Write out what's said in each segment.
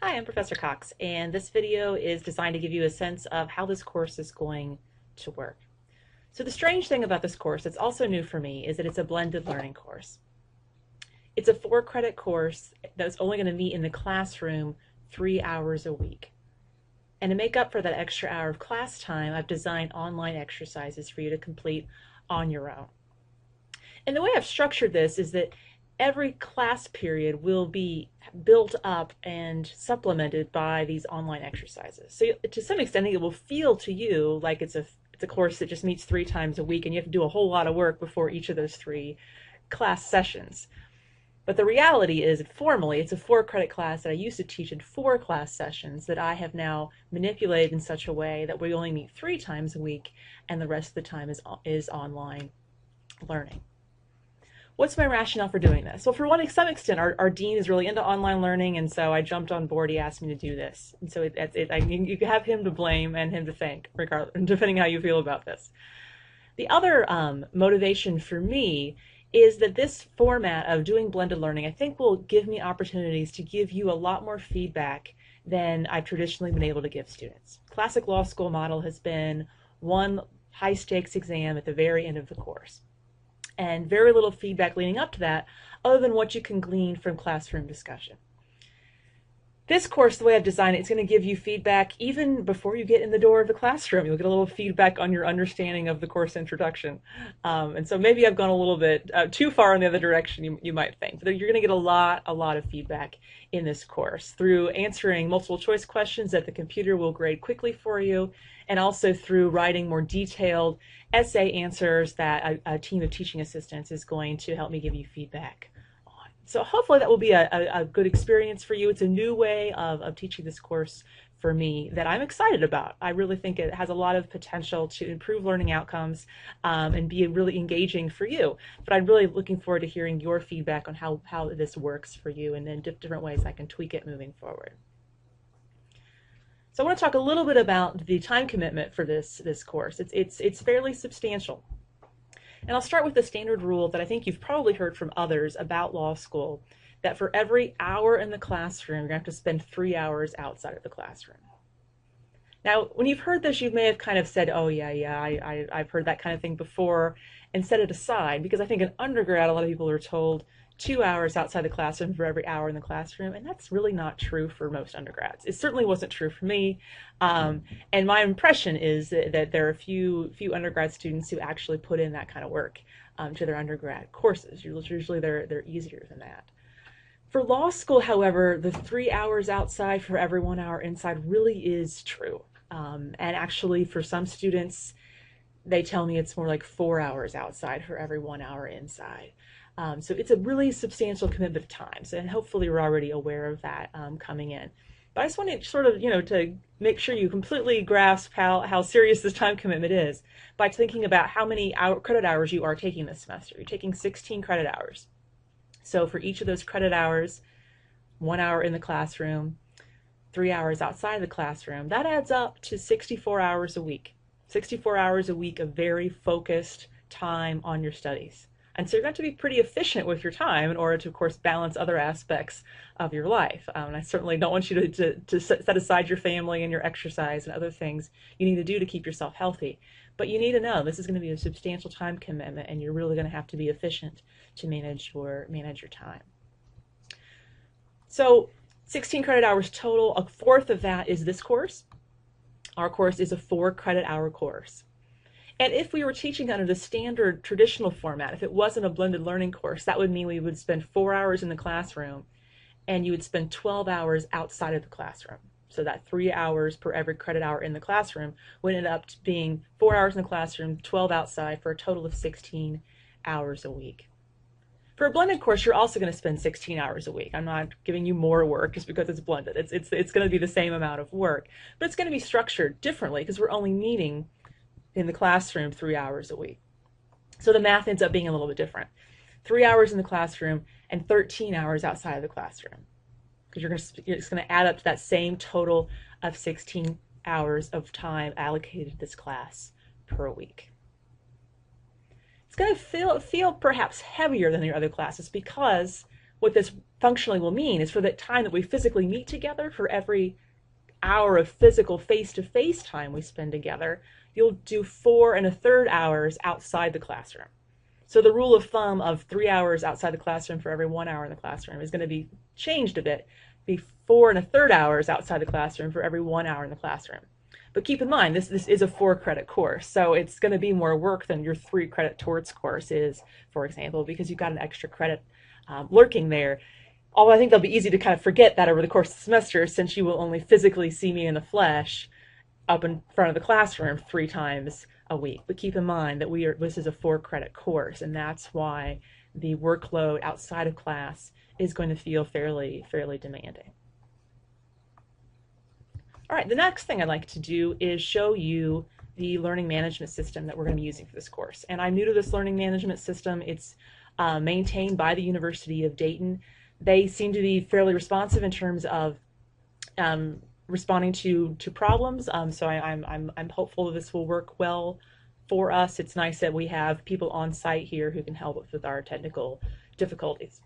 Hi, I'm Professor Cox, and this video is designed to give you a sense of how this course is going to work. So the strange thing about this course that's also new for me is that it's a blended learning course. It's a 4-credit course that's only going to meet in the classroom 3 hours a week. And to make up for that extra hour of class time, I've designed online exercises for you to complete on your own. And the way I've structured this is that every class period will be built up and supplemented by these online exercises. So to some extent, it will feel to you like it's a course that just meets 3 times a week and you have to do a whole lot of work before each of those 3 class sessions. But the reality is, formally, it's a 4-credit class that I used to teach in 4 class sessions that I have now manipulated in such a way that we only meet 3 times a week and the rest of the time is online learning. What's my rationale for doing this? Well, to some extent, our dean is really into online learning, and so I jumped on board. He asked me to do this, and so you have him to blame and him to thank, regardless, depending how you feel about this. The other motivation for me is that this format of doing blended learning, I think, will give me opportunities to give you a lot more feedback than I've traditionally been able to give students. Classic law school model has been one high-stakes exam at the very end of the course, and very little feedback leading up to that other than what you can glean from classroom discussion. This course, the way I've designed it, it's going to give you feedback even before you get in the door of the classroom. You'll get a little feedback on your understanding of the course introduction. And so maybe I've gone a little bit too far in the other direction, you might think. But you're going to get a lot of feedback in this course through answering multiple choice questions that the computer will grade quickly for you, and also through writing more detailed essay answers that a team of teaching assistants is going to help me give you feedback on. So hopefully that will be a good experience for you. It's a new way of teaching this course for me that I'm excited about. I really think it has a lot of potential to improve learning outcomes and be really engaging for you. But I'm really looking forward to hearing your feedback on how this works for you, and then different ways I can tweak it moving forward. So I want to talk a little bit about the time commitment for this course. It's fairly substantial. And I'll start with the standard rule that I think you've probably heard from others about law school, that for every hour in the classroom, you're going to have to spend 3 hours outside of the classroom. Now, when you've heard this, you may have kind of said, oh, yeah, I've heard that kind of thing before, and set it aside, because I think in undergrad, a lot of people are told 2 hours outside the classroom for every hour in the classroom, and that's really not true for most undergrads. It certainly wasn't true for me, and my impression is that there are a few undergrad students who actually put in that kind of work to their undergrad courses. Usually they're easier than that. For law school, however, the 3 hours outside for every 1 hour inside really is true. And actually, for some students, they tell me it's more like 4 hours outside for every 1 hour inside. So it's a really substantial commitment of time. So, and hopefully you're already aware of that coming in. But I just want to sort of, to make sure you completely grasp how serious this time commitment is by thinking about how many credit hours you are taking this semester. You're taking 16 credit hours. So for each of those credit hours, 1 hour in the classroom, 3 hours outside the classroom, that adds up to 64 hours a week. 64 hours a week of very focused time on your studies. And so you're going to be pretty efficient with your time in order to, of course, balance other aspects of your life. And I certainly don't want you to set aside your family and your exercise and other things you need to do to keep yourself healthy. But you need to know this is going to be a substantial time commitment, and you're really going to have to be efficient to manage your time. So 16 credit hours total. A fourth of that is this course. Our course is a 4 credit hour course. And if we were teaching under the standard traditional format, if it wasn't a blended learning course, that would mean we would spend 4 hours in the classroom and you would spend 12 hours outside of the classroom. So that 3 hours per every credit hour in the classroom would end up being 4 hours in the classroom, 12 outside, for a total of 16 hours a week. For a blended course, you're also going to spend 16 hours a week. I'm not giving you more work just because it's blended. It's going to be the same amount of work, but it's going to be structured differently because we're only meeting in the classroom 3 hours a week. So the math ends up being a little bit different. 3 hours in the classroom and 13 hours outside of the classroom, because it's going to add up to that same total of 16 hours of time allocated to this class per week. It's going to feel perhaps heavier than your other classes because what this functionally will mean is for the time that we physically meet together, for every hour of physical face-to-face time we spend together, you'll do 4 1/3 hours outside the classroom. So the rule of thumb of 3 hours outside the classroom for every 1 hour in the classroom is going to be changed a bit, be 4 1/3 hours outside the classroom for every 1 hour in the classroom. But keep in mind, this is a 4-credit course, so it's going to be more work than your 3-credit torts course is, for example, because you've got an extra credit lurking there. Although I think they'll be easy to kind of forget that over the course of the semester, since you will only physically see me in the flesh up in front of the classroom 3 times a week. But keep in mind that this is a 4-credit course, and that's why the workload outside of class is going to feel fairly demanding. All right, the next thing I'd like to do is show you the learning management system that we're going to be using for this course. And I'm new to this learning management system. It's maintained by the University of Dayton. They seem to be fairly responsive in terms of responding to problems. So I'm hopeful that this will work well for us. It's nice that we have people on site here who can help us with our technical difficulties.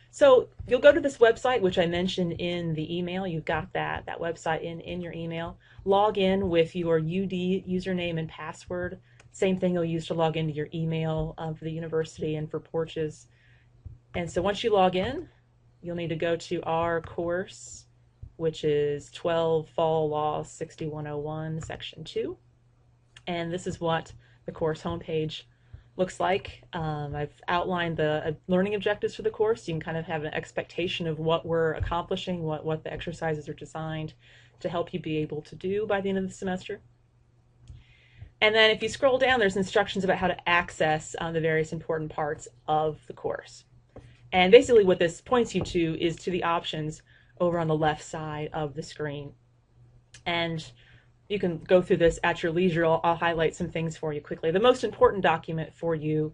So you'll go to this website, which I mentioned in the email. You've got that website in your email. Log in with your UD username and password. Same thing you'll use to log into your email for the university and for Porches. And so once you log in, you'll need to go to our course, which is 12 Fall Law 6101, Section 2. And this is what the course homepage looks like. I've outlined the learning objectives for the course. So you can kind of have an expectation of what we're accomplishing, what the exercises are designed to help you be able to do by the end of the semester. And then if you scroll down, there's instructions about how to access the various important parts of the course. And basically what this points you to is to the options over on the left side of the screen. And you can go through this at your leisure. I'll highlight some things for you quickly. The most important document for you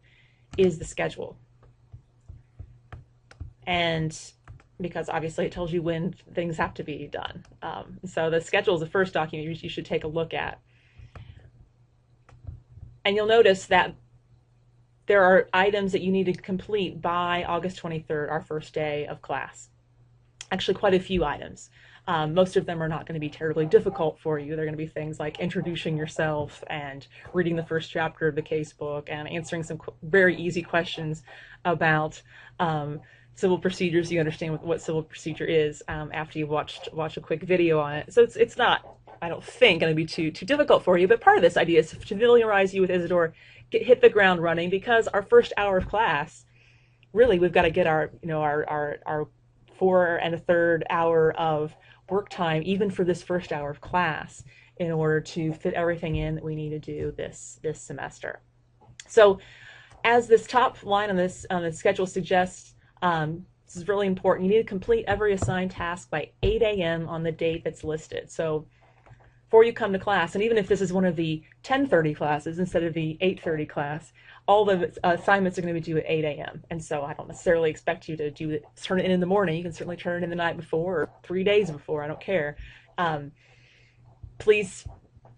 is the schedule. And because obviously it tells you when things have to be done. So the schedule is the first document you should take a look at. And you'll notice that there are items that you need to complete by August 23rd, our first day of class. Actually, quite a few items. Most of them are not going to be terribly difficult for you. They're going to be things like introducing yourself and reading the first chapter of the casebook and answering some very easy questions about civil procedures. You understand what civil procedure is after you've watched a quick video on it. So it's not, I don't think, going to be too difficult for you. But part of this idea is to familiarize you with Isidore, hit the ground running, because our first hour of class, really, we've got to get our 4 1/3 hour of work time, even for this first hour of class, in order to fit everything in that we need to do this semester. So as this top line on the schedule suggests, this is really important. You need to complete every assigned task by 8 a.m. on the date that's listed. So before you come to class, and even if this is one of the 10:30 classes instead of the 8:30 class, all the assignments are going to be due at 8 a.m. And so I don't necessarily expect you to turn it in the morning. You can certainly turn it in the night before or 3 days before. I don't care. Please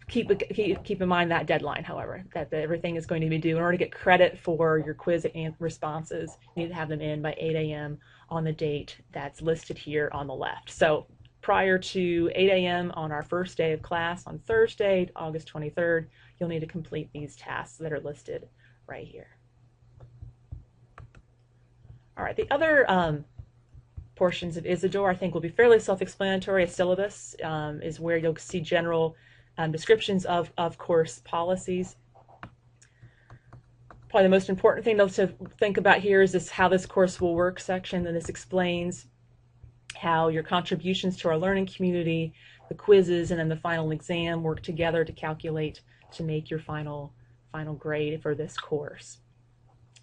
keep in mind that deadline, however, that everything is going to be due. In order to get credit for your quiz and responses, you need to have them in by 8 a.m. on the date that's listed here on the left. So prior to 8 a.m. on our first day of class on Thursday, August 23rd, you'll need to complete these tasks that are listed right here. All right, the other portions of Isidore I think will be fairly self-explanatory. A syllabus is where you'll see general descriptions of course policies. Probably the most important thing to think about here is how this course will work section, and this explains how your contributions to our learning community, the quizzes, and then the final exam work together to calculate to make your final grade for this course.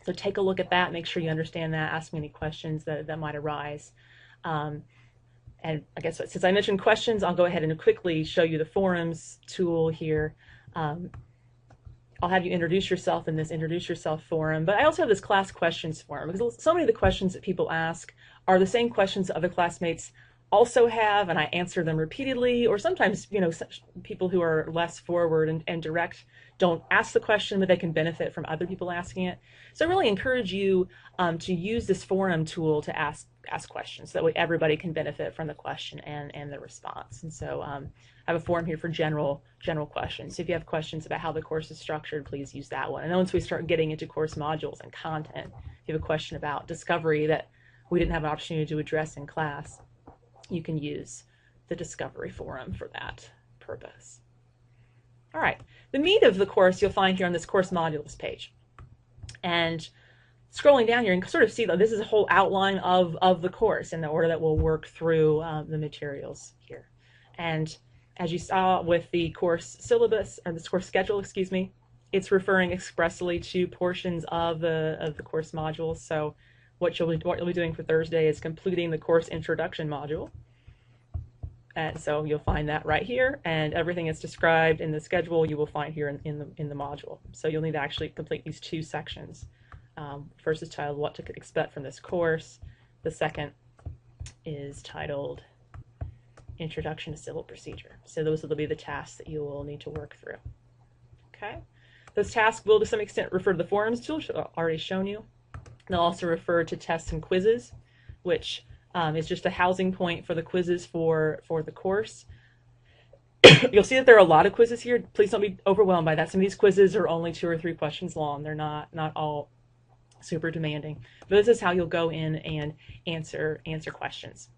So take a look at that, make sure you understand that, ask me any questions that might arise. And I guess since I mentioned questions, I'll go ahead and quickly show you the forums tool here. I'll have you introduce yourself in this Introduce Yourself forum, but I also have this class questions forum, because so many of the questions that people ask are the same questions that other classmates also have, and I answer them repeatedly, or sometimes, people who are less forward and direct don't ask the question, but they can benefit from other people asking it. So I really encourage you to use this forum tool to ask ask questions. So that way everybody can benefit from the question and the response. And so I have a form here for general questions. So if you have questions about how the course is structured, please use that one. And then once we start getting into course modules and content, if you have a question about discovery that we didn't have an opportunity to address in class, you can use the discovery forum for that purpose. All right, the meat of the course you'll find here on this course modules page. And scrolling down here, you can sort of see that this is a whole outline of the course in the order that we'll work through the materials here. And as you saw with the course syllabus, or this course schedule, excuse me, it's referring expressly to portions of the course modules. So what you'll be doing for Thursday is completing the course introduction module. And so you'll find that right here, and everything is described in the schedule you will find here in the module. So you'll need to actually complete these two sections. First is titled What to Expect from This Course. The second is titled Introduction to Civil Procedure. So those will be the tasks that you will need to work through. Okay. Those tasks will to some extent refer to the forums tool, which I've already shown you. They'll also refer to tests and quizzes, which is just a housing point for the quizzes for the course. You'll see that there are a lot of quizzes here. Please don't be overwhelmed by that. Some of these quizzes are only 2 or 3 questions long. They're not all super demanding. But this is how you'll go in and answer questions.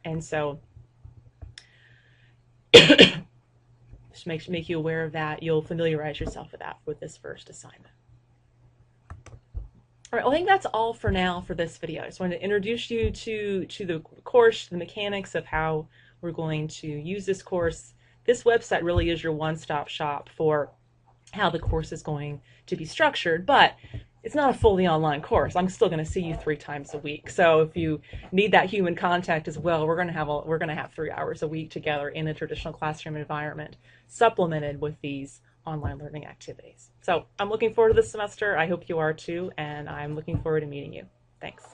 And so just make you aware of that. You'll familiarize yourself with this first assignment. All right, well, I think that's all for now for this video. I just wanted to introduce you to the course, the mechanics of how we're going to use this course. This website really is your one-stop shop for how the course is going to be structured, but it's not a fully online course. I'm still going to see you 3 times a week. So if you need that human contact as well, we're going to have 3 hours a week together in a traditional classroom environment, supplemented with these online learning activities. So I'm looking forward to this semester. I hope you are too, and I'm looking forward to meeting you. Thanks.